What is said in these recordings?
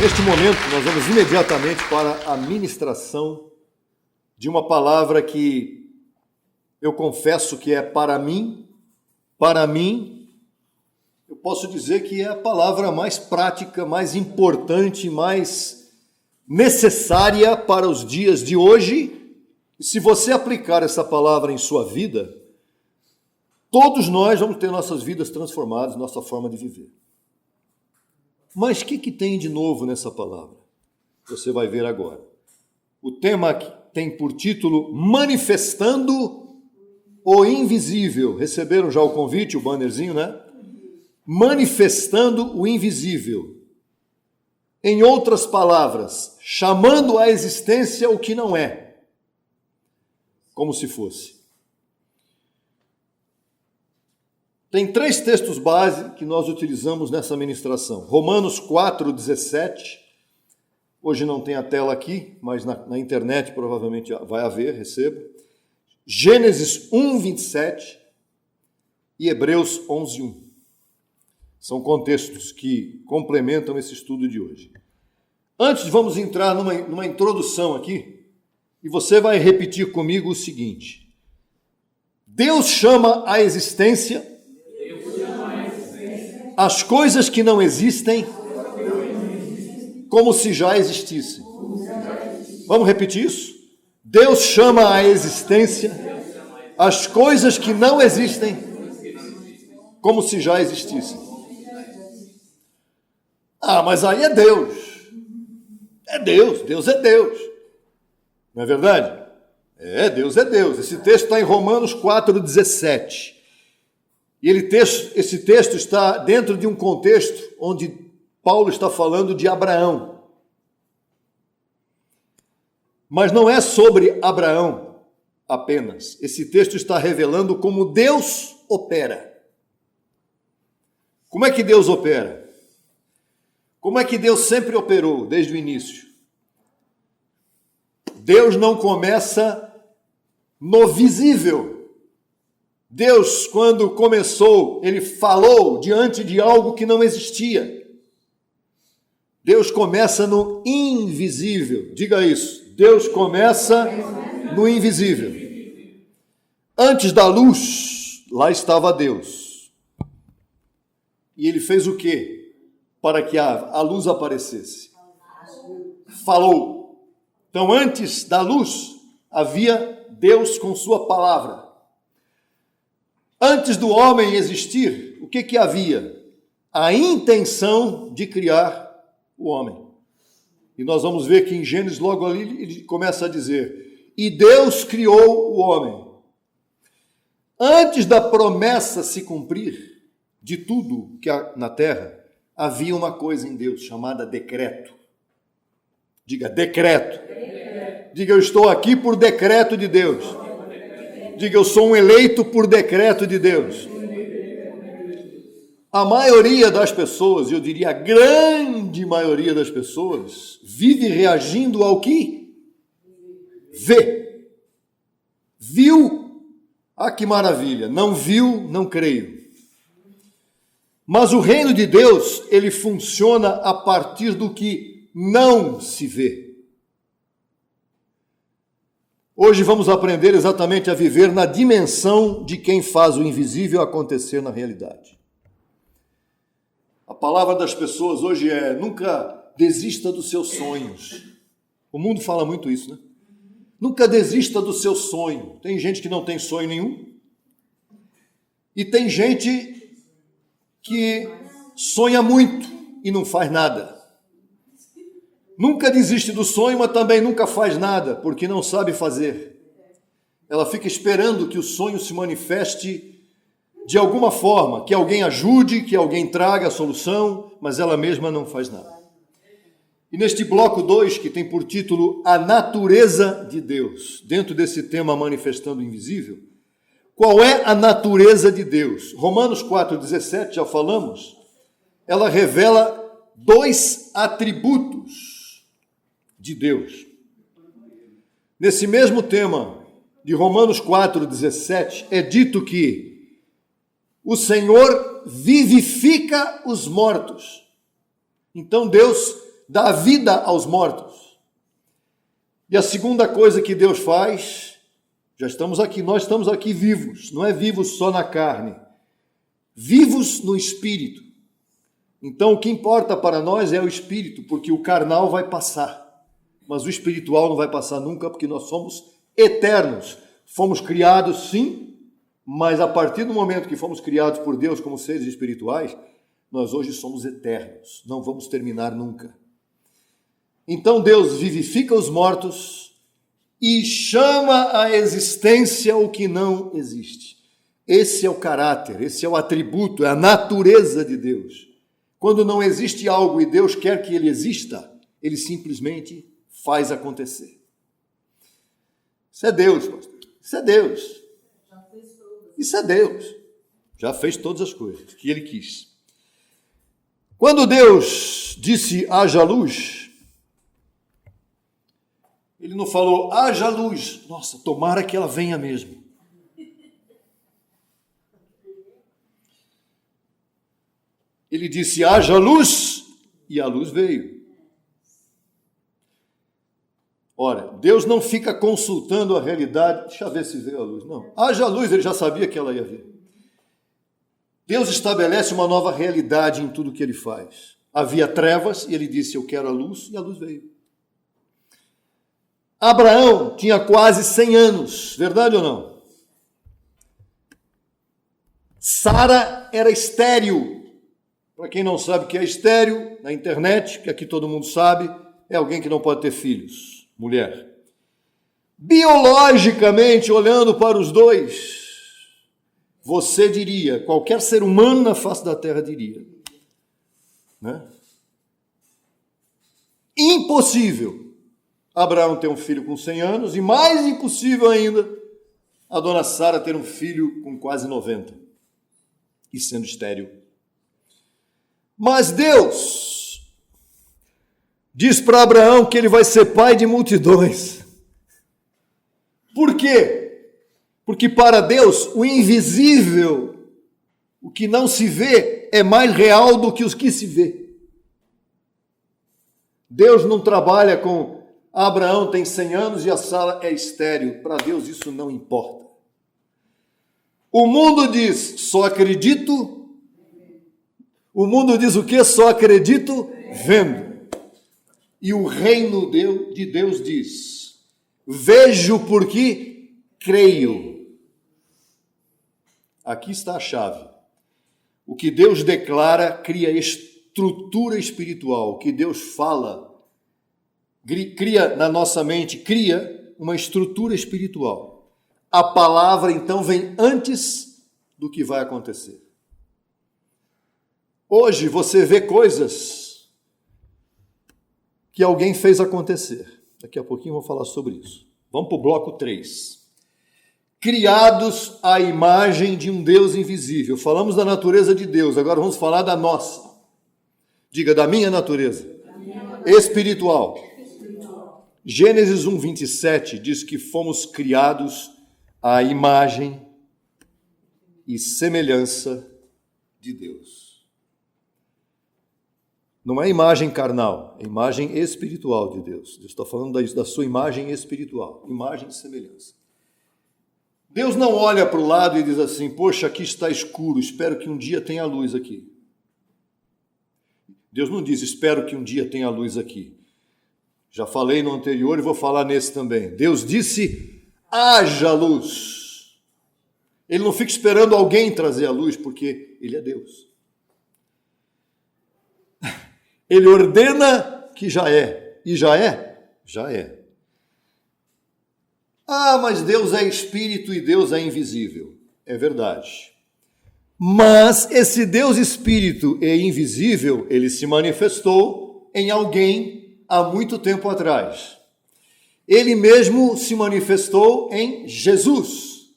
Neste momento, nós vamos imediatamente para a ministração de uma palavra que eu confesso que é para mim, eu posso dizer que é a palavra mais prática, mais importante, mais necessária para os dias de hoje. E se você aplicar essa palavra em sua vida, todos nós vamos ter nossas vidas transformadas, nossa forma de viver. Mas o que tem de novo nessa palavra? Você vai ver agora. O tema tem por título Manifestando o Invisível. Receberam já o convite, o bannerzinho, né? Manifestando o Invisível. Em outras palavras, chamando à existência o que não é, como se fosse. Tem 3 textos base que nós utilizamos nessa ministração. Romanos 4:17. Hoje não tem a tela aqui, mas na internet provavelmente vai haver, receba. Gênesis 1:27 e Hebreus 11:1. São contextos que complementam esse estudo de hoje. Antes, vamos entrar numa introdução aqui, e você vai repetir comigo o seguinte. Deus chama à existência as coisas que não existem como se já existissem. Vamos repetir isso? Deus chama à existência as coisas que não existem como se já existissem. Ah, mas aí é Deus. É Deus, Deus é Deus. Não é verdade? Deus é Deus. Esse texto está em Romanos 4:17. E esse texto está dentro de um contexto onde Paulo está falando de Abraão. Mas não é sobre Abraão apenas. Esse texto está revelando como Deus opera. Como é que Deus opera? Como é que Deus sempre operou desde o início? Deus não começa no visível. Deus, quando começou, ele falou diante de algo que não existia. Deus começa no invisível. Diga isso. Deus começa no invisível. Antes da luz, lá estava Deus. E ele fez o quê? Para que a luz aparecesse. Falou. Então, antes da luz, havia Deus com sua palavra. Antes do homem existir, o que havia? A intenção de criar o homem. E nós vamos ver que em Gênesis, logo ali, ele começa a dizer, e Deus criou o homem. Antes da promessa se cumprir, de tudo que há na terra, havia uma coisa em Deus chamada decreto. Diga, decreto. Diga, eu estou aqui por decreto de Deus. Diga, eu sou um eleito por decreto de Deus. A maioria das pessoas, eu diria a grande maioria das pessoas, vive reagindo ao que vê. Viu? Ah, que maravilha. Não viu, não creio. Mas o reino de Deus, ele funciona a partir do que não se vê. Hoje vamos aprender exatamente a viver na dimensão de quem faz o invisível acontecer na realidade. A palavra das pessoas hoje é: nunca desista dos seus sonhos. O mundo fala muito isso, né? Nunca desista do seu sonho. Tem gente que não tem sonho nenhum. E tem gente que sonha muito e não faz nada. Nunca desiste do sonho, mas também nunca faz nada, porque não sabe fazer. Ela fica esperando que o sonho se manifeste de alguma forma, que alguém ajude, que alguém traga a solução, mas ela mesma não faz nada. E neste bloco 2, que tem por título A Natureza de Deus, dentro desse tema Manifestando o Invisível, qual é a natureza de Deus? Romanos 4:17, já falamos, ela revela 2 atributos de Deus. Nesse mesmo tema de Romanos 4:17, é dito que o Senhor vivifica os mortos. Então Deus dá vida aos mortos. E a segunda coisa que Deus faz, nós estamos aqui vivos, não é vivos só na carne, vivos no espírito. Então o que importa para nós é o espírito, porque o carnal vai passar, mas o espiritual não vai passar nunca, porque nós somos eternos. Fomos criados sim, mas a partir do momento que fomos criados por Deus como seres espirituais, nós hoje somos eternos, não vamos terminar nunca. Então Deus vivifica os mortos e chama à existência o que não existe. Esse é o caráter, esse é o atributo, é a natureza de Deus. Quando não existe algo e Deus quer que ele exista, ele simplesmente faz acontecer. Isso é Deus, pastor. Isso é Deus. Isso é Deus. Já fez todas as coisas que ele quis. Quando Deus disse haja luz, ele não falou haja luz. Nossa, tomara que ela venha mesmo. Ele disse haja luz e a luz veio. Ora, Deus não fica consultando a realidade. Deixa eu ver se veio a luz. Não. Haja luz, ele já sabia que ela ia vir. Deus estabelece uma nova realidade em tudo que ele faz. Havia trevas e ele disse, eu quero a luz, e a luz veio. Abraão tinha quase 100 anos, verdade ou não? Sara era estéril. Para quem não sabe o que é estéril, na internet, que aqui todo mundo sabe, é alguém que não pode ter filhos. Mulher. Biologicamente, olhando para os dois, você diria, qualquer ser humano na face da terra diria, né? Impossível Abraão ter um filho com 100 anos e mais impossível ainda a dona Sara ter um filho com quase 90 e sendo estéril. Mas Deus diz para Abraão que ele vai ser pai de multidões. Por quê? Porque para Deus o invisível, o que não se vê, é mais real do que os que se vê. Deus não trabalha com Abraão tem 100 anos e a Sara é estéril. Para Deus isso não importa. O mundo diz, só acredito. O mundo diz o quê? Só acredito vendo. E o reino de Deus diz, vejo porque creio. Aqui está a chave. O que Deus declara cria estrutura espiritual. O que Deus fala cria na nossa mente, cria uma estrutura espiritual. A palavra então vem antes do que vai acontecer. Hoje você vê coisas que alguém fez acontecer. Daqui a pouquinho eu vou falar sobre isso. Vamos para o bloco 3. Criados à imagem de um Deus invisível. Falamos da natureza de Deus, agora vamos falar da nossa. Diga, da minha natureza. Espiritual. Gênesis 1, 27 diz que fomos criados à imagem e semelhança de Deus. Não é imagem carnal, é imagem espiritual de Deus. Deus está falando da sua imagem espiritual, imagem e semelhança. Deus não olha para o lado e diz assim, poxa, aqui está escuro, espero que um dia tenha luz aqui. Deus não diz, espero que um dia tenha luz aqui. Já falei no anterior e vou falar nesse também. Deus disse, haja luz. Ele não fica esperando alguém trazer a luz, porque ele é Deus. Ele ordena que já é. E já é? Já é. Ah, mas Deus é espírito e Deus é invisível. É verdade. Mas esse Deus espírito e invisível, ele se manifestou em alguém há muito tempo atrás. Ele mesmo se manifestou em Jesus.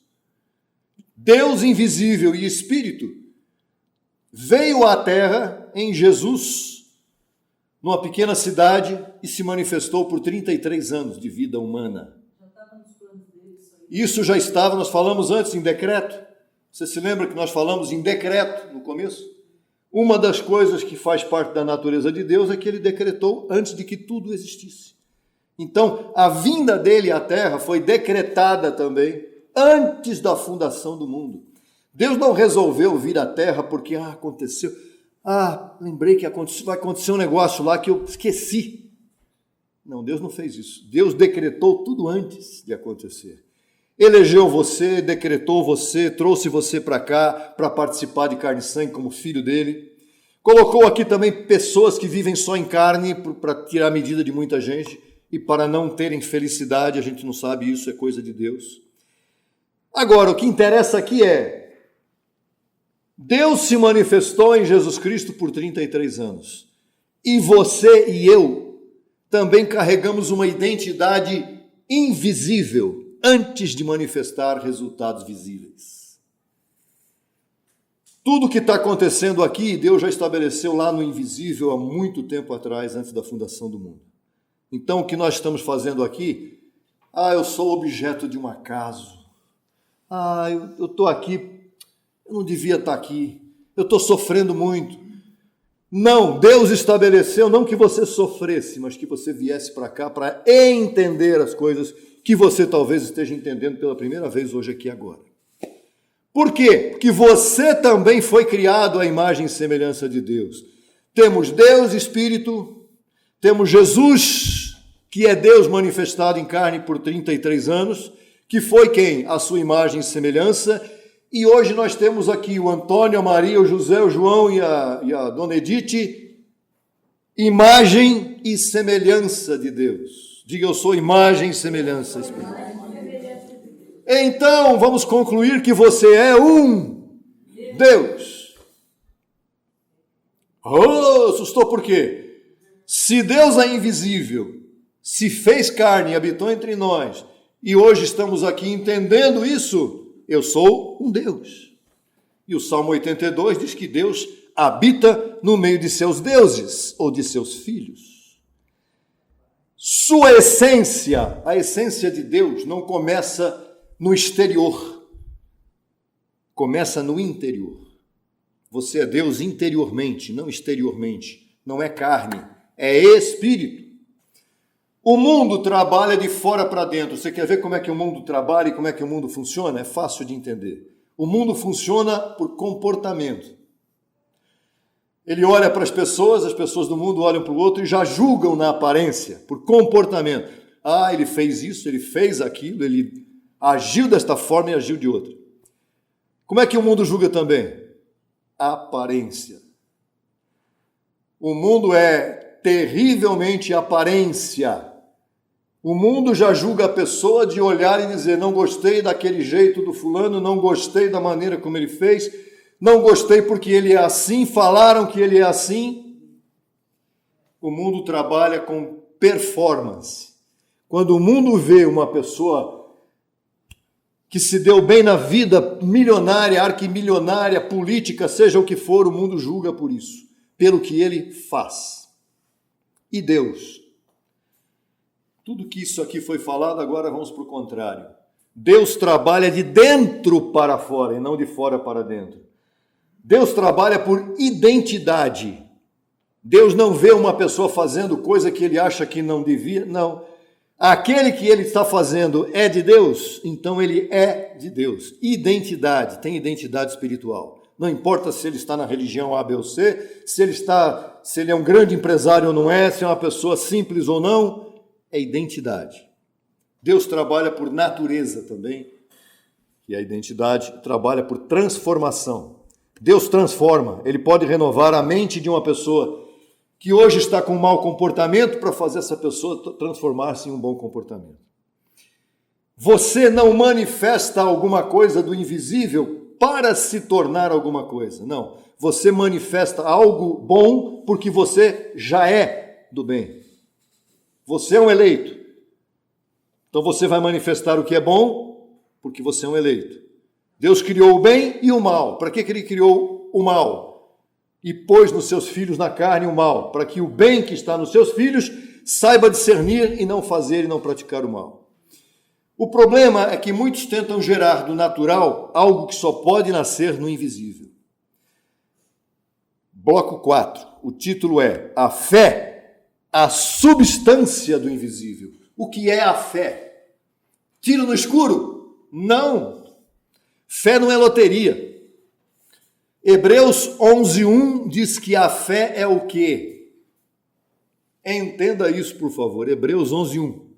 Deus invisível e espírito veio à terra em Jesus, numa pequena cidade, e se manifestou por 33 anos de vida humana. Isso já estava, nós falamos antes em decreto. Você se lembra que nós falamos em decreto no começo? Uma das coisas que faz parte da natureza de Deus é que ele decretou antes de que tudo existisse. Então, a vinda dele à Terra foi decretada também antes da fundação do mundo. Deus não resolveu vir à Terra porque aconteceu. Lembrei que vai acontecer um negócio lá que eu esqueci. Não, Deus não fez isso. Deus decretou tudo antes de acontecer. Elegeu você, decretou você, trouxe você para cá para participar de carne e sangue como filho dele. Colocou aqui também pessoas que vivem só em carne para tirar a medida de muita gente e para não terem felicidade. A gente não sabe, isso é coisa de Deus. Agora, o que interessa aqui é: Deus se manifestou em Jesus Cristo por 33 anos. E você e eu também carregamos uma identidade invisível antes de manifestar resultados visíveis. Tudo que está acontecendo aqui, Deus já estabeleceu lá no invisível há muito tempo atrás, antes da fundação do mundo. Então, o que nós estamos fazendo aqui, eu sou objeto de um acaso. Eu estou aqui, eu não devia estar aqui, eu estou sofrendo muito. Não, Deus estabeleceu não que você sofresse, mas que você viesse para cá para entender as coisas que você talvez esteja entendendo pela primeira vez hoje aqui agora. Por quê? Porque você também foi criado à imagem e semelhança de Deus. Temos Deus Espírito, temos Jesus, que é Deus manifestado em carne por 33 anos, que foi quem? A sua imagem e semelhança. E hoje nós temos aqui o Antônio, a Maria, o José, o João e a Dona Edith, imagem e semelhança de Deus. Diga, eu sou imagem e semelhança espiritual. Então, vamos concluir que você é um Deus. Assustou por quê? Se Deus é invisível, se fez carne e habitou entre nós, e hoje estamos aqui entendendo isso, eu sou um Deus. E o Salmo 82 diz que Deus habita no meio de seus deuses, ou de seus filhos. Sua essência, a essência de Deus, não começa no exterior, começa no interior. Você é Deus interiormente, não exteriormente. Não é carne, é espírito. O mundo trabalha de fora para dentro. Você quer ver como é que o mundo trabalha e como é que o mundo funciona? É fácil de entender. O mundo funciona por comportamento. Ele olha para as pessoas do mundo olham para o outro e já julgam na aparência, por comportamento. Ele fez isso, ele fez aquilo, ele agiu desta forma e agiu de outra. Como é que o mundo julga também? Aparência. O mundo é terrivelmente aparência. O mundo já julga a pessoa de olhar e dizer: não gostei daquele jeito do fulano, não gostei da maneira como ele fez, não gostei porque ele é assim, falaram que ele é assim. O mundo trabalha com performance. Quando o mundo vê uma pessoa que se deu bem na vida, milionária, arquimilionária, política, seja o que for, o mundo julga por isso, pelo que ele faz. E Deus? Tudo que isso aqui foi falado, agora vamos para o contrário. Deus trabalha de dentro para fora e não de fora para dentro. Deus trabalha por identidade. Deus não vê uma pessoa fazendo coisa que ele acha que não devia, não. Aquele que ele está fazendo é de Deus, então ele é de Deus. Identidade, tem identidade espiritual. Não importa se ele está na religião A, B ou C, se ele é um grande empresário ou não é, se é uma pessoa simples ou não, é identidade. Deus trabalha por natureza também, e a identidade trabalha por transformação. Deus transforma, ele pode renovar a mente de uma pessoa que hoje está com um mau comportamento para fazer essa pessoa transformar-se em um bom comportamento. Você não manifesta alguma coisa do invisível para se tornar alguma coisa. Não, você manifesta algo bom porque você já é do bem. Você é um eleito. Então você vai manifestar o que é bom porque você é um eleito. Deus criou o bem e o mal. Para que ele criou o mal? E pôs nos seus filhos na carne o mal, para que o bem que está nos seus filhos saiba discernir e não fazer e não praticar o mal. O problema é que muitos tentam gerar do natural algo que só pode nascer no invisível. Bloco 4. O título é A Fé, a substância do invisível. O que é a fé? Tiro no escuro? Não. Fé não é loteria. Hebreus 11:1 diz que a fé é o quê? Entenda isso, por favor. Hebreus 11:1.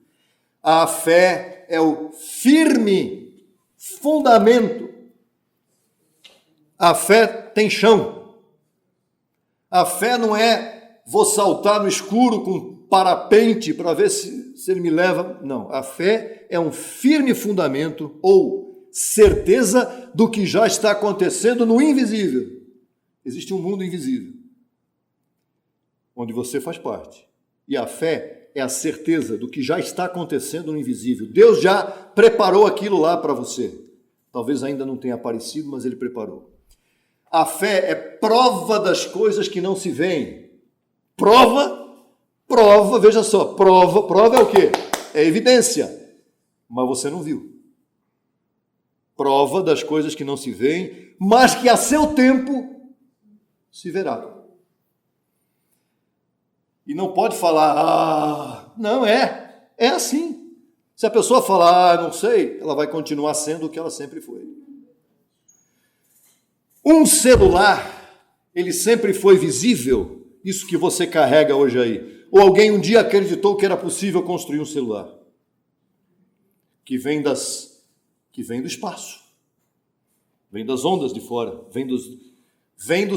A fé é o firme fundamento. A fé tem chão. A fé não é vou saltar no escuro com parapente para ver se ele me leva. Não, a fé é um firme fundamento ou certeza do que já está acontecendo no invisível. Existe um mundo invisível, onde você faz parte. E a fé é a certeza do que já está acontecendo no invisível. Deus já preparou aquilo lá para você. Talvez ainda não tenha aparecido, mas Ele preparou. A fé é prova das coisas que não se veem. Prova, veja só, prova é o quê? É evidência, mas você não viu. Prova das coisas que não se veem, mas que a seu tempo se verá. E não pode falar, não é assim. Se a pessoa falar, não sei, ela vai continuar sendo o que ela sempre foi. Um celular, ele sempre foi visível, isso que você carrega hoje aí. Ou alguém um dia acreditou que era possível construir um celular que vem do espaço, vem das ondas de fora, vem dos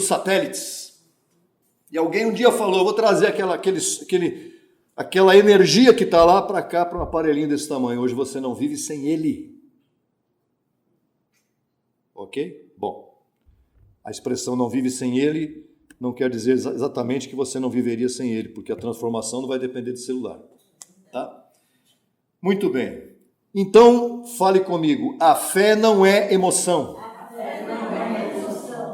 satélites. E alguém um dia falou, vou trazer aquela energia que está lá para cá, para um aparelhinho desse tamanho. Hoje você não vive sem ele. Ok? Bom, a expressão não vive sem ele não quer dizer exatamente que você não viveria sem ele, porque a transformação não vai depender de celular. Tá? Muito bem. Então, fale comigo. A fé não é emoção.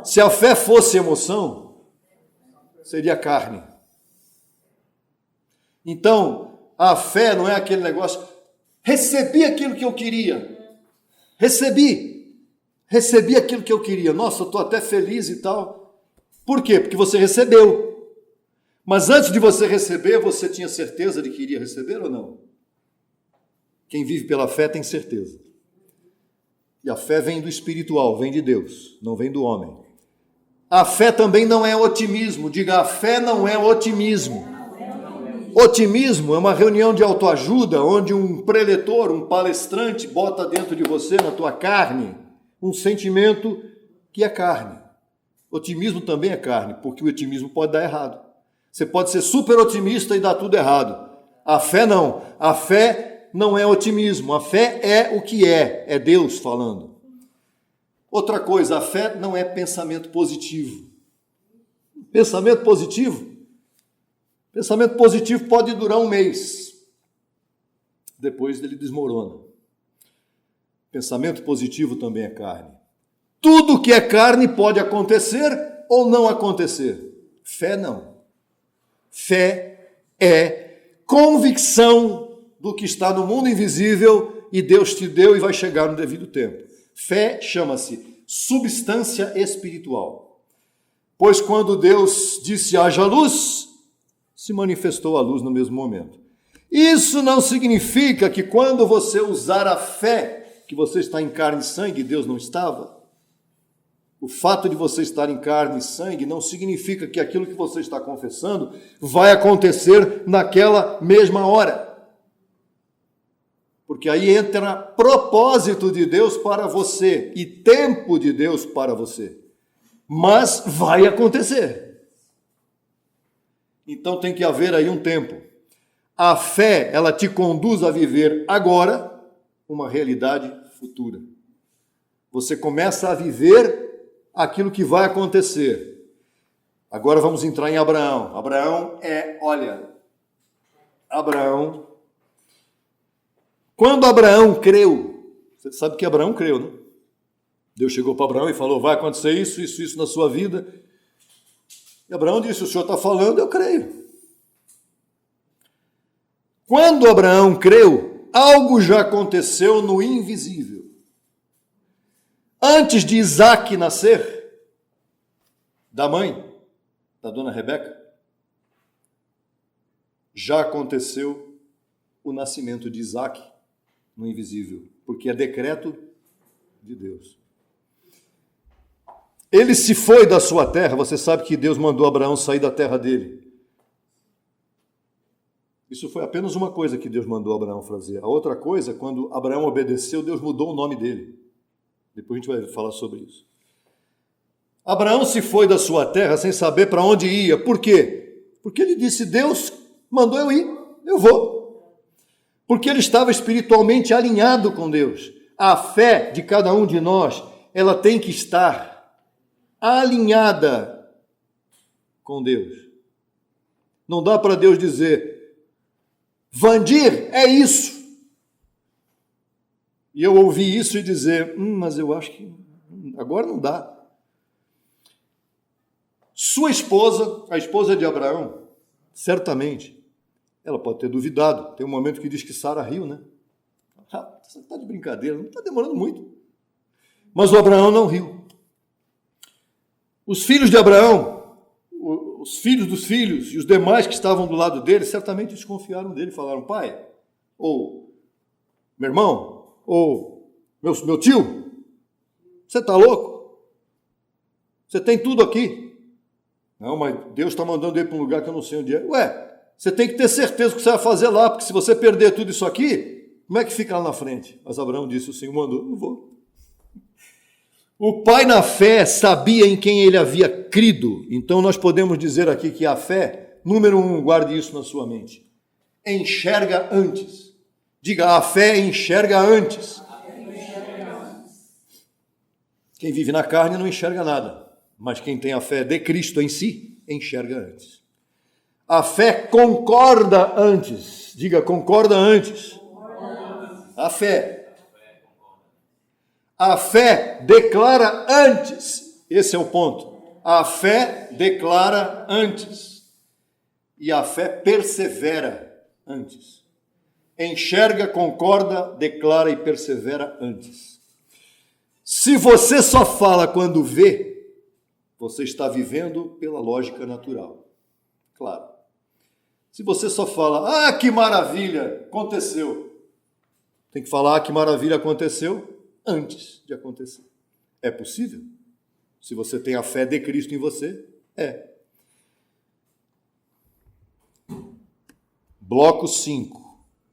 Se a fé fosse emoção, seria carne. Então, a fé não é aquele negócio, recebi aquilo que eu queria. Recebi aquilo que eu queria. Nossa, eu estou até feliz e tal. Por quê? Porque você recebeu. Mas antes de você receber, você tinha certeza de que iria receber ou não? Quem vive pela fé tem certeza. E a fé vem do espiritual, vem de Deus, não vem do homem. A fé também não é otimismo. Diga, a fé não é otimismo. Otimismo é uma reunião de autoajuda, onde um preletor, um palestrante, bota dentro de você, na tua carne, um sentimento que é carne. Otimismo também é carne, porque o otimismo pode dar errado. Você pode ser super otimista e dar tudo errado. A fé não. A fé não é otimismo. A fé é o que é Deus falando. Outra coisa, a fé não é pensamento positivo. Pensamento positivo? Pensamento positivo pode durar um mês. Depois ele desmorona. Pensamento positivo também é carne. Tudo que é carne pode acontecer ou não acontecer. Fé não. Fé é convicção do que está no mundo invisível e Deus te deu e vai chegar no devido tempo. Fé chama-se substância espiritual. Pois quando Deus disse haja luz, se manifestou a luz no mesmo momento. Isso não significa que quando você usar a fé, que você está em carne e sangue, Deus não estava. O fato de você estar em carne e sangue não significa que aquilo que você está confessando vai acontecer naquela mesma hora. Porque aí entra propósito de Deus para você e tempo de Deus para você. Mas vai acontecer. Então tem que haver aí um tempo. A fé, ela te conduz a viver agora uma realidade futura. Você começa a viver aquilo que vai acontecer. Agora vamos entrar em Abraão. Quando Abraão creu, você sabe que Abraão creu, né? Deus chegou para Abraão e falou, vai acontecer isso na sua vida. E Abraão disse, o Senhor está falando, eu creio. Quando Abraão creu, algo já aconteceu no invisível. Antes de Isaac nascer, da mãe, da dona Rebeca, já aconteceu o nascimento de Isaac no invisível, porque é decreto de Deus. Ele se foi da sua terra, você sabe que Deus mandou Abraão sair da terra dele. Isso foi apenas uma coisa que Deus mandou Abraão fazer. A outra coisa, quando Abraão obedeceu, Deus mudou o nome dele. Depois a gente vai falar sobre isso. Abraão se foi da sua terra sem saber para onde ia. Por quê? Porque ele disse, Deus mandou eu ir, eu vou. Porque ele estava espiritualmente alinhado com Deus. A fé de cada um de nós, ela tem que estar alinhada com Deus. Não dá para Deus dizer, Vandir, é isso. E eu ouvi isso e dizer, mas eu acho que agora não dá. Sua esposa, a esposa de Abraão, certamente, ela pode ter duvidado. Tem um momento que diz que Sara riu, né? Você está de brincadeira, não está demorando muito. Mas o Abraão não riu. Os filhos de Abraão, os filhos dos filhos e os demais que estavam do lado dele, certamente desconfiaram dele, falaram, pai, ou meu irmão, ou meu tio, você está louco? Você tem tudo aqui. Não, mas Deus está mandando ele para um lugar que eu não sei onde é. Ué, você tem que ter certeza do que você vai fazer lá, porque se você perder tudo isso aqui, como é que fica lá na frente? Mas Abraão disse, o Senhor mandou, não vou. O pai na fé sabia em quem ele havia crido. Então nós podemos dizer aqui que a fé, número 1, guarde isso na sua mente, enxerga antes. Diga, a fé enxerga antes. Quem vive na carne não enxerga nada, mas quem tem a fé de Cristo em si, enxerga antes. A fé concorda antes. Diga, concorda antes. A fé. A fé declara antes. Esse é o ponto. A fé declara antes. E a fé persevera antes. Enxerga, concorda, declara e persevera antes. Se você só fala quando vê, você está vivendo pela lógica natural. Claro. Se você só fala, que maravilha, aconteceu. Tem que falar, que maravilha aconteceu antes de acontecer. É possível? Se você tem a fé de Cristo em você, é. Bloco 5.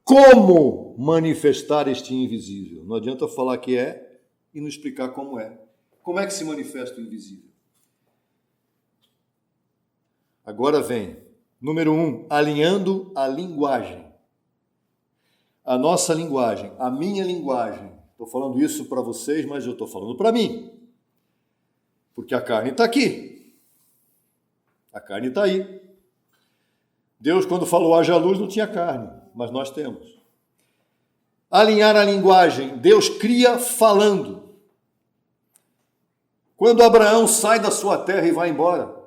Como manifestar este invisível? Não adianta falar que é e não explicar como é. Como é que se manifesta o invisível? Agora vem, número 1, alinhando a linguagem. A nossa linguagem, a minha linguagem. Estou falando isso para vocês, mas eu estou falando para mim. Porque a carne está aqui. A carne está aí. Deus, quando falou haja luz, não tinha carne, mas nós temos. Alinhar a linguagem. Deus cria falando. Quando Abraão sai da sua terra e vai embora,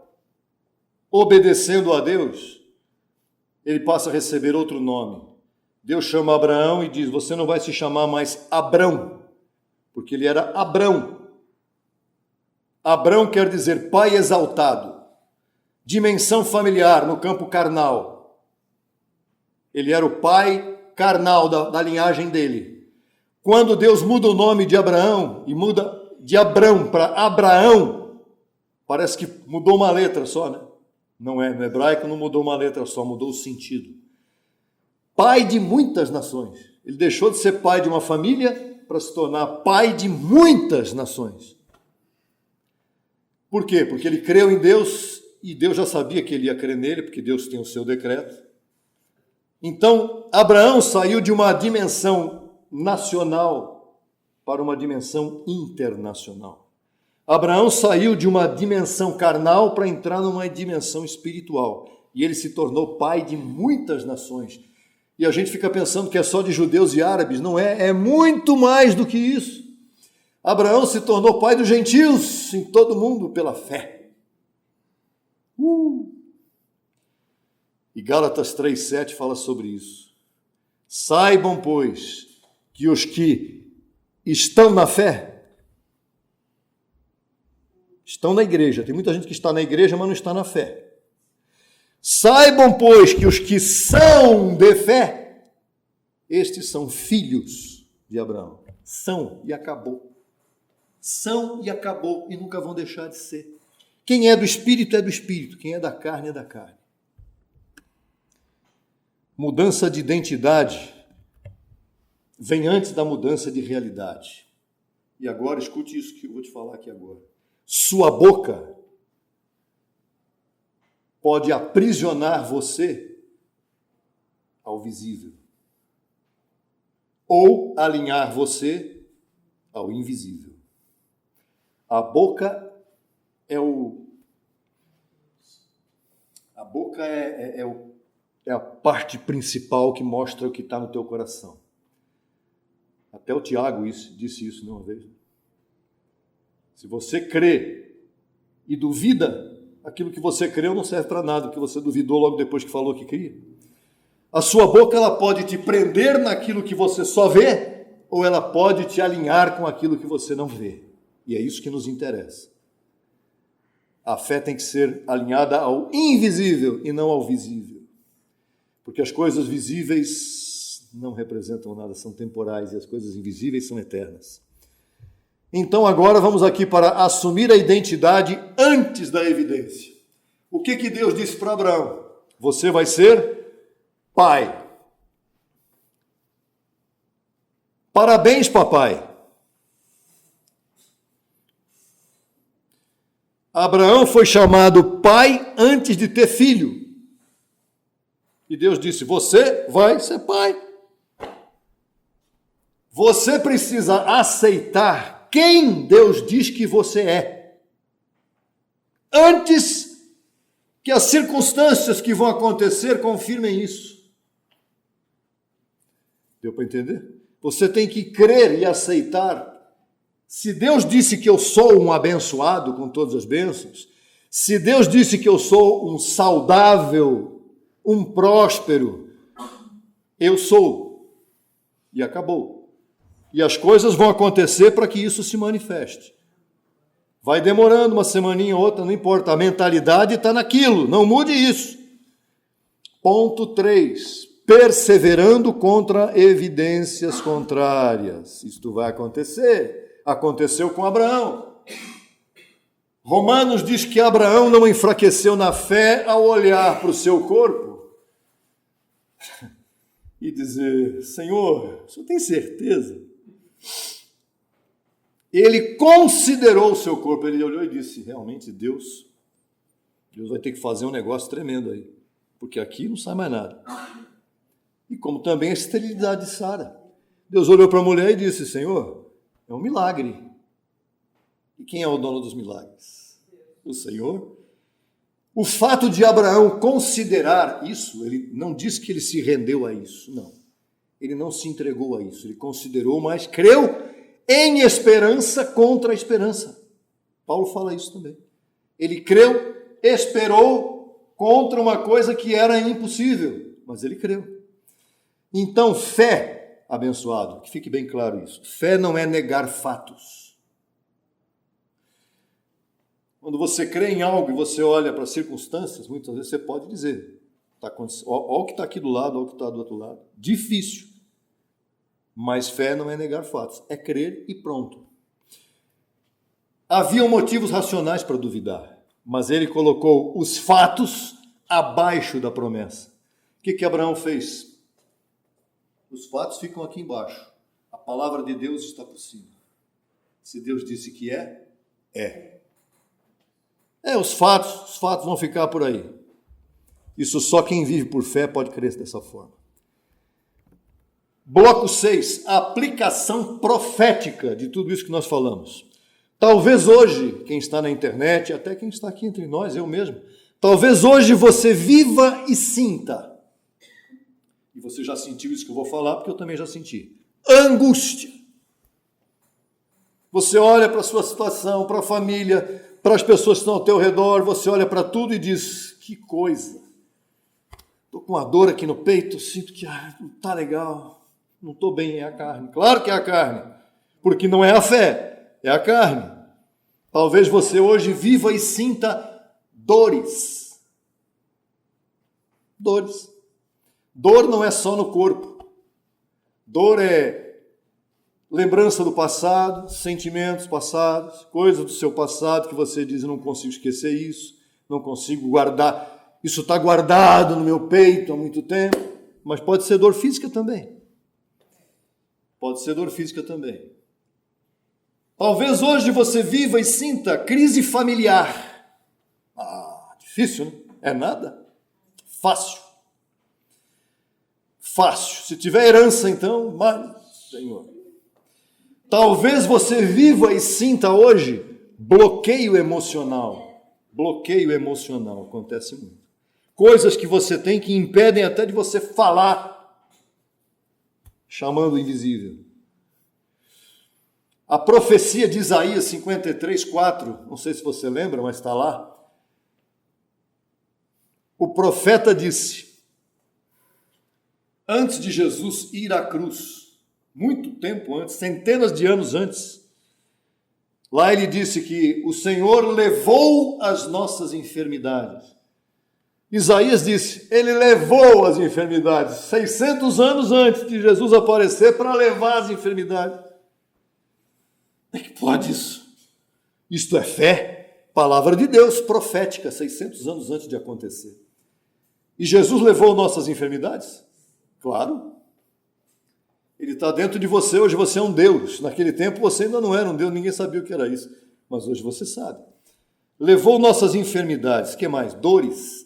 obedecendo a Deus, ele passa a receber outro nome. Deus chama Abraão e diz, você não vai se chamar mais Abrão, porque ele era Abrão. Abrão quer dizer pai exaltado, dimensão familiar no campo carnal. Ele era o pai carnal da linhagem dele. Quando Deus muda o nome de Abraão e muda de Abrão para Abraão, parece que mudou uma letra só, né? Não é, no hebraico não mudou uma letra só, mudou o sentido. Pai de muitas nações. Ele deixou de ser pai de uma família para se tornar pai de muitas nações. Por quê? Porque ele creu em Deus e Deus já sabia que ele ia crer nele, porque Deus tem o seu decreto. Então, Abraão saiu de uma dimensão nacional para uma dimensão internacional. Abraão saiu de uma dimensão carnal para entrar numa dimensão espiritual. E ele se tornou pai de muitas nações. E a gente fica pensando que é só de judeus e árabes. Não é, é muito mais do que isso. Abraão se tornou pai dos gentios em todo mundo pela fé. E Gálatas 3,7 fala sobre isso. Saibam, pois, que os que estão na fé, estão na igreja. Tem muita gente que está na igreja, mas não está na fé. Saibam, pois, que os que são de fé, estes são filhos de Abraão. São e acabou. São e acabou e nunca vão deixar de ser. Quem é do Espírito é do Espírito, quem é da carne é da carne. Mudança de identidade vem antes da mudança de realidade. E agora, escute isso que eu vou te falar aqui agora. Sua boca pode aprisionar você ao visível ou alinhar você ao invisível. A boca é a parte principal que mostra o que está no teu coração. Até o Tiago disse isso uma vez. Se você crê e duvida, aquilo que você creu não serve para nada, porque você duvidou logo depois que falou que cria. A sua boca ela pode te prender naquilo que você só vê, ou ela pode te alinhar com aquilo que você não vê. E é isso que nos interessa. A fé tem que ser alinhada ao invisível e não ao visível. Porque as coisas visíveis não representam nada, são temporais, e as coisas invisíveis são eternas. Então agora vamos aqui para assumir a identidade antes da evidência. O que Deus disse para Abraão? Você vai ser pai. Parabéns, papai. Abraão foi chamado pai antes de ter filho. E Deus disse, você vai ser pai. Você precisa aceitar quem Deus diz que você é, antes que as circunstâncias que vão acontecer confirmem isso. Deu para entender? Você tem que crer e aceitar. Se Deus disse que eu sou um abençoado com todas as bênçãos, se Deus disse que eu sou um saudável, um próspero, eu sou. E acabou. E as coisas vão acontecer para que isso se manifeste. Vai demorando uma semaninha ou outra, não importa. A mentalidade está naquilo, não mude isso. Ponto 3. Perseverando contra evidências contrárias. Isto vai acontecer. Aconteceu com Abraão. Romanos diz que Abraão não enfraqueceu na fé ao olhar para o seu corpo e dizer, Senhor, o senhor tem certeza? Ele considerou o seu corpo, ele olhou e disse, realmente Deus vai ter que fazer um negócio tremendo aí, porque aqui não sai mais nada. E como também a esterilidade de Sara. Deus olhou para a mulher e disse, Senhor, é um milagre. E quem é o dono dos milagres? O Senhor. O fato de Abraão considerar isso, ele não diz que ele se rendeu a isso, não. Ele não se entregou a isso, ele considerou, mas creu em esperança contra a esperança. Paulo fala isso também. Ele creu, esperou contra uma coisa que era impossível, mas ele creu. Então, fé, abençoado, que fique bem claro isso, fé não é negar fatos. Quando você crê em algo e você olha para as circunstâncias, muitas vezes você pode dizer, olha o que está aqui do lado, olha o que está do outro lado. Difícil. Mas fé não é negar fatos, é crer e pronto. Haviam motivos racionais para duvidar, mas ele colocou os fatos abaixo da promessa. O que Abraão fez? Os fatos ficam aqui embaixo. A palavra de Deus está por cima. Se Deus disse que é, é. Os fatos vão ficar por aí. Isso só quem vive por fé pode crer dessa forma. Bloco 6, a aplicação profética de tudo isso que nós falamos. Talvez hoje, quem está na internet, até quem está aqui entre nós, eu mesmo, talvez hoje você viva e sinta, e você já sentiu isso que eu vou falar, porque eu também já senti, angústia. Você olha para a sua situação, para a família, para as pessoas que estão ao teu redor, você olha para tudo e diz, que coisa, estou com uma dor aqui no peito, sinto que não está legal. Não estou bem, é a carne. Claro que é a carne, porque não é a fé, é a carne. Talvez você hoje viva e sinta dores. Dores. Dor não é só no corpo. Dor é lembrança do passado, sentimentos passados, coisas do seu passado que você diz, eu não consigo esquecer isso, não consigo guardar, isso está guardado no meu peito há muito tempo, mas pode ser dor física também. Pode ser dor física também. Talvez hoje você viva e sinta crise familiar. Difícil, né? É nada? Fácil. Fácil. Se tiver herança, então, mas, Senhor. Talvez você viva e sinta hoje bloqueio emocional. Bloqueio emocional acontece muito. Coisas que você tem que impedem até de você falar, chamando o invisível. A profecia de Isaías 53:4, não sei se você lembra, mas está lá. O profeta disse, antes de Jesus ir à cruz, muito tempo antes, centenas de anos antes, lá ele disse que o Senhor levou as nossas enfermidades. Isaías disse, ele levou as enfermidades, 600 anos antes de Jesus aparecer para levar as enfermidades. Como é que pode isso? Isto é fé, palavra de Deus, profética, 600 anos antes de acontecer. E Jesus levou nossas enfermidades? Claro. Ele está dentro de você, hoje você é um Deus. Naquele tempo você ainda não era um Deus, ninguém sabia o que era isso. Mas hoje você sabe. Levou nossas enfermidades, o que mais? Dores,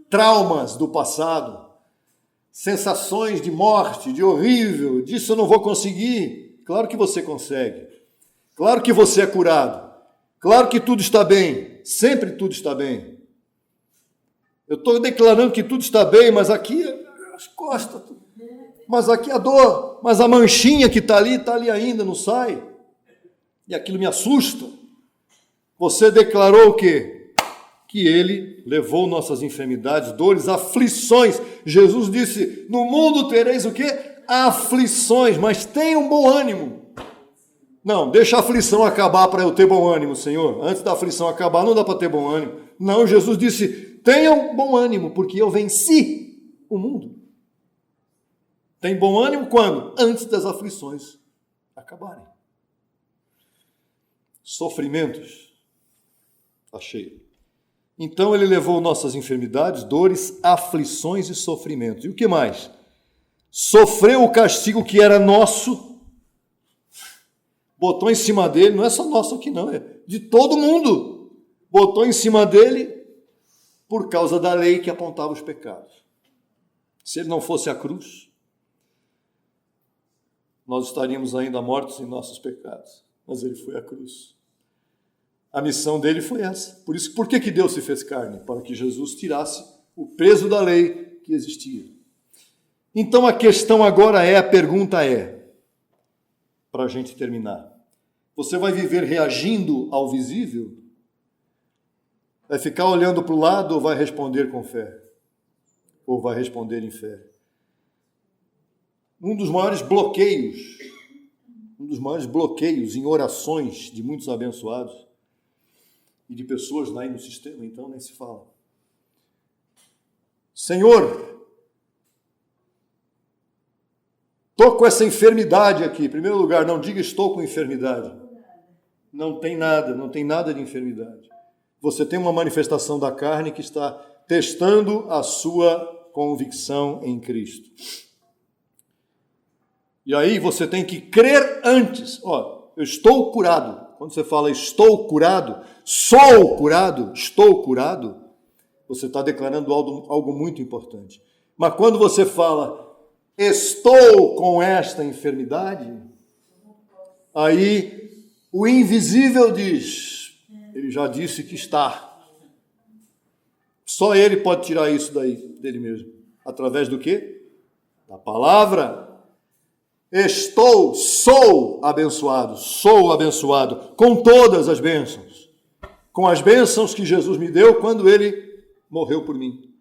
traumas do passado, sensações de morte, de horrível, disso eu não vou conseguir. Claro que você consegue. Claro que você é curado. Claro que tudo está bem. Sempre tudo está bem. Eu estou declarando que tudo está bem, mas aqui as costas, mas aqui a dor, mas a manchinha que está ali ainda, não sai. E aquilo me assusta. Você declarou o quê? Que ele levou nossas enfermidades, dores, aflições. Jesus disse, no mundo tereis o quê? Aflições, mas tenham bom ânimo. Não, deixa a aflição acabar para eu ter bom ânimo, Senhor. Antes da aflição acabar, não dá para ter bom ânimo. Não, Jesus disse, tenham bom ânimo, porque eu venci o mundo. Tem bom ânimo quando? Antes das aflições acabarem. Sofrimentos. Está cheio. Então ele levou nossas enfermidades, dores, aflições e sofrimentos. E o que mais? Sofreu o castigo que era nosso, botou em cima dele, não é só nosso aqui não, é de todo mundo. Botou em cima dele por causa da lei que apontava os pecados. Se ele não fosse a cruz, nós estaríamos ainda mortos em nossos pecados. Mas ele foi à cruz. A missão dele foi essa. Por que Deus se fez carne? Para que Jesus tirasse o peso da lei que existia. Então a questão agora a pergunta é, para a gente terminar, você vai viver reagindo ao visível? Vai ficar olhando para o lado ou vai responder com fé? Ou vai responder em fé? Um dos maiores bloqueios em orações de muitos abençoados e de pessoas lá no sistema, então nem se fala. Senhor, estou com essa enfermidade aqui. Em primeiro lugar, não diga estou com enfermidade. Não tem nada de enfermidade. Você tem uma manifestação da carne que está testando a sua convicção em Cristo. E aí você tem que crer antes. Eu estou curado. Quando você fala estou curado, sou curado, estou curado, você está declarando algo muito importante. Mas quando você fala estou com esta enfermidade, aí o invisível diz, ele já disse que está. Só ele pode tirar isso dele mesmo. Através do quê? Da palavra. Sou abençoado com todas as bênçãos. Com as bênçãos que Jesus me deu quando ele morreu por mim.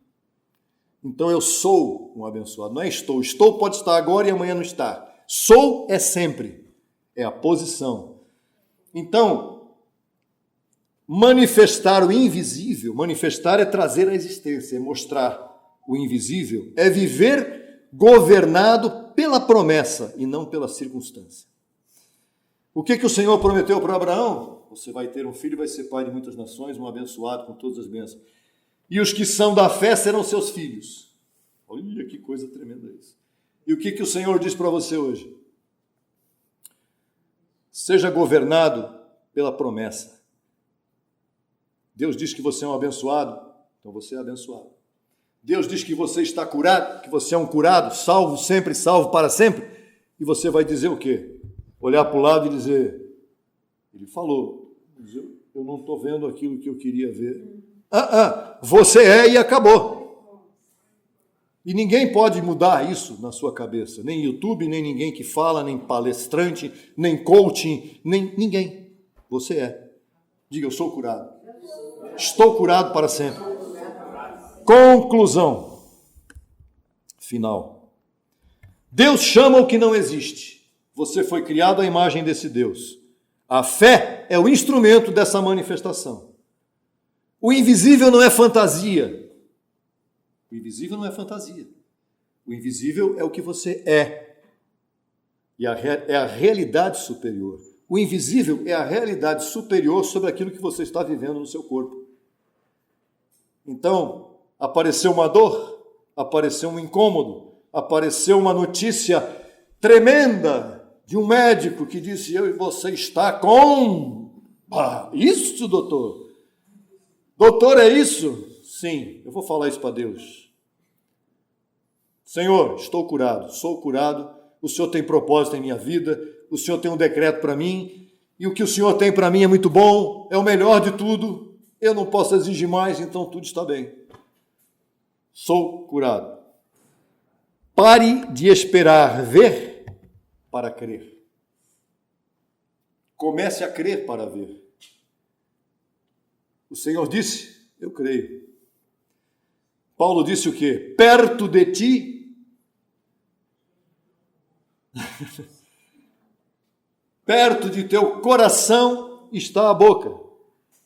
Então eu sou um abençoado, não é estou. Estou pode estar agora e amanhã não está. Sou é sempre, é a posição. Então, manifestar o invisível, manifestar é trazer à existência, é mostrar o invisível, é viver governado pela promessa e não pela circunstância. O que o Senhor prometeu para Abraão? Você vai ter um filho e vai ser pai de muitas nações, um abençoado com todas as bênçãos. E os que são da fé serão seus filhos. Olha que coisa tremenda isso. E o que o Senhor diz para você hoje? Seja governado pela promessa. Deus diz que você é um abençoado, então você é abençoado. Deus diz que você está curado, que você é um curado, salvo sempre, salvo para sempre. E você vai dizer o quê? Olhar para o lado e dizer, ele falou, mas eu não estou vendo aquilo que eu queria ver. Você é e acabou. E ninguém pode mudar isso na sua cabeça. Nem YouTube, nem ninguém que fala, nem palestrante, nem coaching, nem ninguém. Você é. Diga, eu sou curado. Estou curado para sempre. Conclusão. Final. Deus chama o que não existe. Você foi criado à imagem desse Deus. A fé é o instrumento dessa manifestação. O invisível não é fantasia. O invisível não é fantasia. O invisível é o que você é. E é a realidade superior. O invisível é a realidade superior sobre aquilo que você está vivendo no seu corpo. Então, apareceu uma dor, apareceu um incômodo, apareceu uma notícia tremenda de um médico que disse, eu e você está com... isso, doutor? Doutor, é isso? Sim, eu vou falar isso para Deus. Senhor, estou curado, sou curado, o Senhor tem propósito em minha vida, o Senhor tem um decreto para mim, e o que o Senhor tem para mim é muito bom, é o melhor de tudo, eu não posso exigir mais, então tudo está bem. Sou curado. Pare de esperar ver para crer. Comece a crer para ver. O Senhor disse, eu creio. Paulo disse o quê? Perto de ti, perto de teu coração está a boca.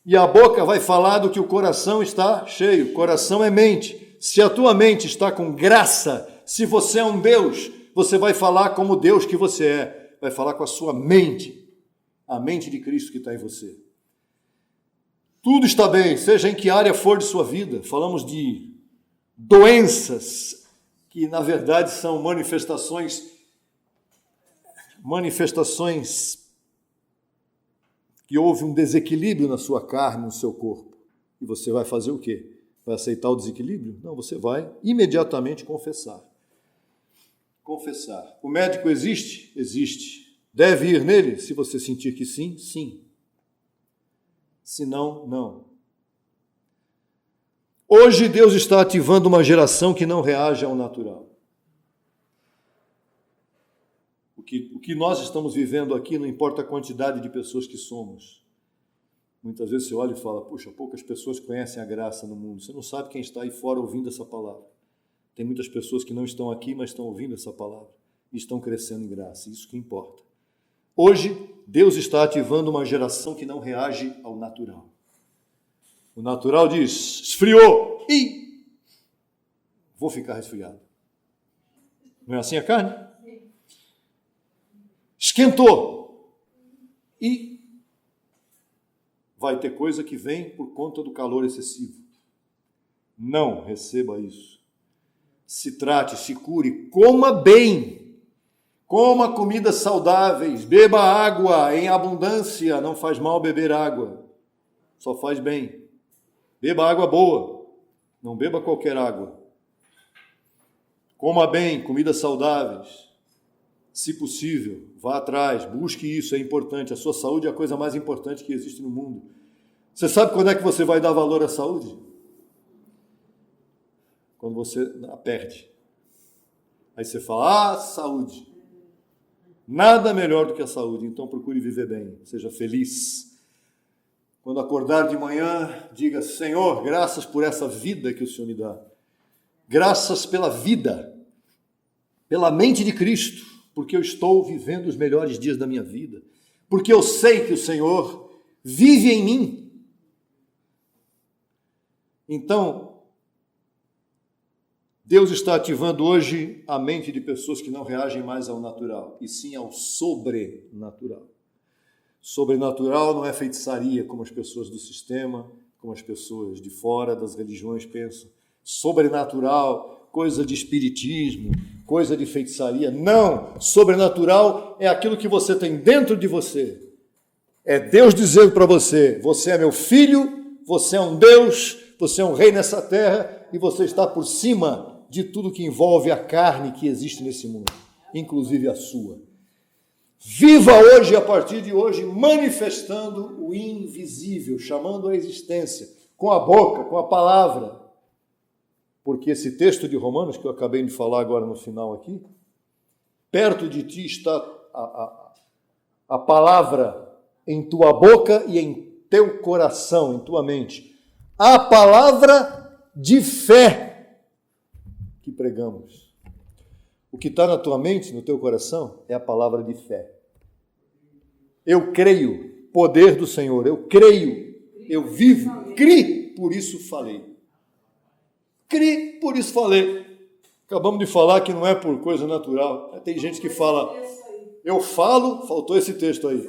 E a boca vai falar do que o coração está cheio. O coração é mente. Se a tua mente está com graça, se você é um Deus, você vai falar como Deus que você é. Vai falar com a sua mente. A mente de Cristo que está em você. Tudo está bem, seja em que área for de sua vida. Falamos de doenças, que na verdade são manifestações que houve um desequilíbrio na sua carne, no seu corpo. E você vai fazer o quê? Vai aceitar o desequilíbrio? Não, você vai imediatamente confessar. Confessar. O médico existe? Existe. Deve ir nele? Se você sentir que sim, sim. Se não, não. Hoje Deus está ativando uma geração que não reage ao natural. O que nós estamos vivendo aqui, não importa a quantidade de pessoas que somos. Muitas vezes você olha e fala, puxa, poucas pessoas conhecem a graça no mundo. Você não sabe quem está aí fora ouvindo essa palavra. Tem muitas pessoas que não estão aqui, mas estão ouvindo essa palavra. E estão crescendo em graça. Isso que importa. Hoje, Deus está ativando uma geração que não reage ao natural. O natural diz, esfriou, e vou ficar resfriado. Não é assim a carne? Esquentou, e vai ter coisa que vem por conta do calor excessivo. Não receba isso. Se trate, se cure, coma bem. Coma comidas saudáveis, beba água em abundância, não faz mal beber água, só faz bem. Beba água boa, não beba qualquer água. Coma bem, comidas saudáveis. Se possível, vá atrás, busque isso, é importante. A sua saúde é a coisa mais importante que existe no mundo. Você sabe quando é que você vai dar valor à saúde? Quando você a perde. Aí você fala, saúde. Nada melhor do que a saúde, então procure viver bem, seja feliz. Quando acordar de manhã, diga, Senhor, graças por essa vida que o Senhor me dá. Graças pela vida, pela mente de Cristo, porque eu estou vivendo os melhores dias da minha vida, porque eu sei que o Senhor vive em mim. Então, Deus está ativando hoje a mente de pessoas que não reagem mais ao natural, e sim ao sobrenatural. Sobrenatural não é feitiçaria, como as pessoas do sistema, como as pessoas de fora das religiões pensam. Sobrenatural, coisa de espiritismo, coisa de feitiçaria. Não! Sobrenatural é aquilo que você tem dentro de você. É Deus dizendo para você, você é meu filho, você é um Deus, você é um rei nessa terra e você está por cima de tudo que envolve a carne que existe nesse mundo, inclusive a sua. Viva hoje, a partir de hoje, manifestando o invisível, chamando a existência, com a boca, com a palavra. Porque esse texto de Romanos, que eu acabei de falar agora no final aqui, perto de ti está a palavra em tua boca e em teu coração, em tua mente. A palavra de fé que pregamos. O que está na tua mente, no teu coração, é a palavra de fé. Eu creio, poder do Senhor, eu creio, eu vivo, cri, por isso falei. Cri, por isso falei. Acabamos de falar que não é por coisa natural. Tem gente que fala, eu falo, faltou esse texto aí.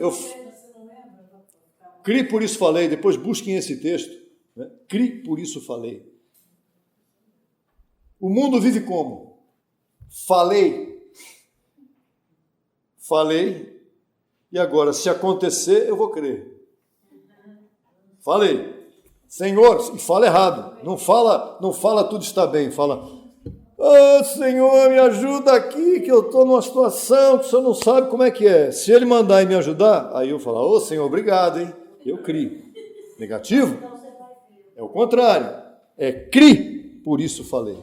Cri, por isso falei. Depois busquem esse texto. Né? Cri, por isso falei. O mundo vive como? Falei. Falei. E agora, se acontecer, eu vou crer. Falei. Senhor, e fala errado. Não fala tudo está bem. Fala, Senhor, me ajuda aqui, que eu estou numa situação que o Senhor não sabe como é que é. Se Ele mandar e me ajudar, aí eu falo, Senhor, obrigado, hein? Eu crio. Negativo? É o contrário. É cri, por isso falei.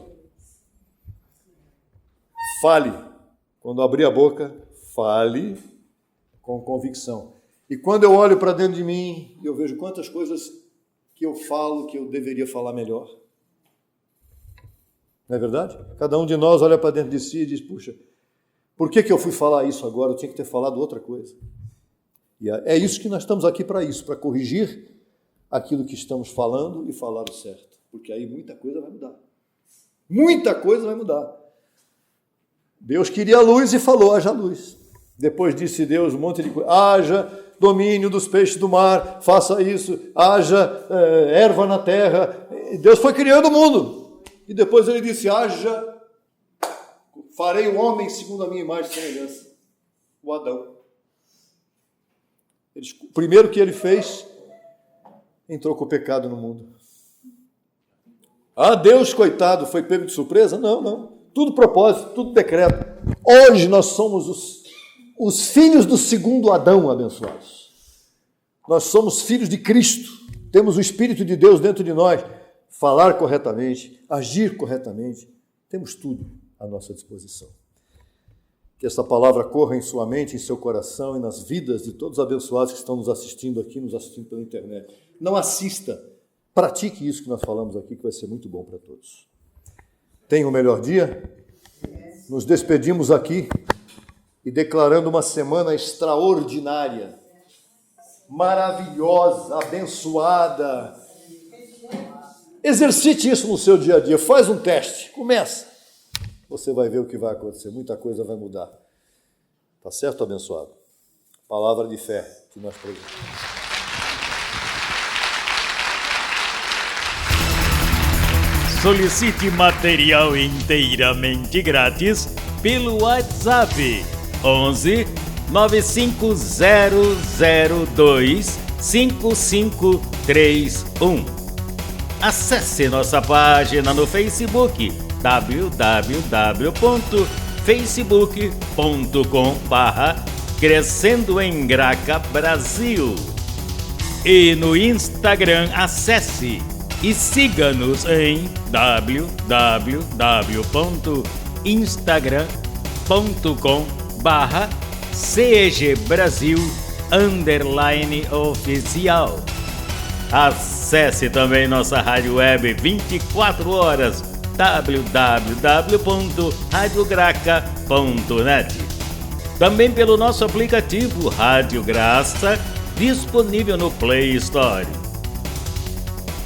Fale. Quando abrir a boca, fale com convicção. E quando eu olho para dentro de mim, eu vejo quantas coisas que eu falo que eu deveria falar melhor. Não é verdade? Cada um de nós olha para dentro de si e diz, puxa, por que eu fui falar isso agora? Eu tinha que ter falado outra coisa. E é isso que nós estamos aqui para isso, para corrigir aquilo que estamos falando e falar o certo. Porque aí muita coisa vai mudar. Muita coisa vai mudar. Deus queria a luz e falou, haja luz. Depois disse Deus um monte de coisa. Haja domínio dos peixes do mar, faça isso, haja erva na terra. E Deus foi criando o mundo. E depois ele disse, farei o homem segundo a minha imagem e semelhança. O Adão. O primeiro que ele fez, entrou com o pecado no mundo. Deus, coitado, foi pego de surpresa? Não. Tudo propósito, tudo decreto. Hoje nós somos os filhos do segundo Adão abençoados. Nós somos filhos de Cristo. Temos o Espírito de Deus dentro de nós. Falar corretamente, agir corretamente. Temos tudo à nossa disposição. Que essa palavra corra em sua mente, em seu coração e nas vidas de todos os abençoados que estão nos assistindo aqui, nos assistindo pela internet. Não assista, pratique isso que nós falamos aqui, que vai ser muito bom para todos. Tenha um melhor dia. Nos despedimos aqui e declarando uma semana extraordinária, maravilhosa, abençoada. Exercite isso no seu dia a dia, faz um teste, começa. Você vai ver o que vai acontecer, muita coisa vai mudar. Tá certo, abençoado? Palavra de fé que nós pregamos. Solicite material inteiramente grátis pelo WhatsApp 11 95002 5531. Acesse nossa página no Facebook www.facebook.com/Crescendo em Graca Brasil e no Instagram acesse e siga-nos em www.instagram.com/CEGBrasil_oficial. Acesse também nossa rádio web 24 horas www.radiograca.net. Também pelo nosso aplicativo Rádio Graça, disponível no Play Store.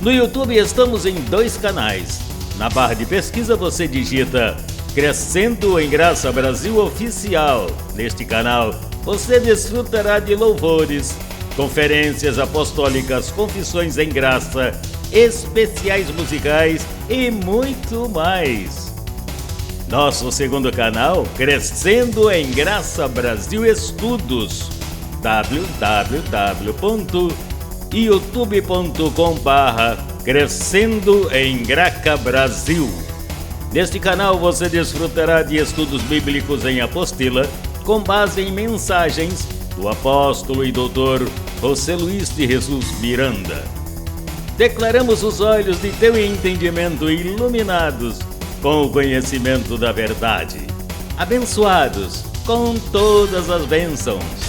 No YouTube estamos em 2 canais, Na barra de pesquisa você digita Crescendo em Graça Brasil Oficial. Neste canal você desfrutará de louvores, conferências apostólicas, confissões em graça, especiais musicais e muito mais. Nosso segundo canal, Crescendo em Graça Brasil Estudos, www.youtube.com/Crescendo em Graca Brasil. Neste canal você desfrutará de estudos bíblicos em apostila, com base em mensagens do apóstolo e doutor José Luiz de Jesus Miranda. Declaramos os olhos de teu entendimento iluminados com o conhecimento da verdade, abençoados com todas as bênçãos.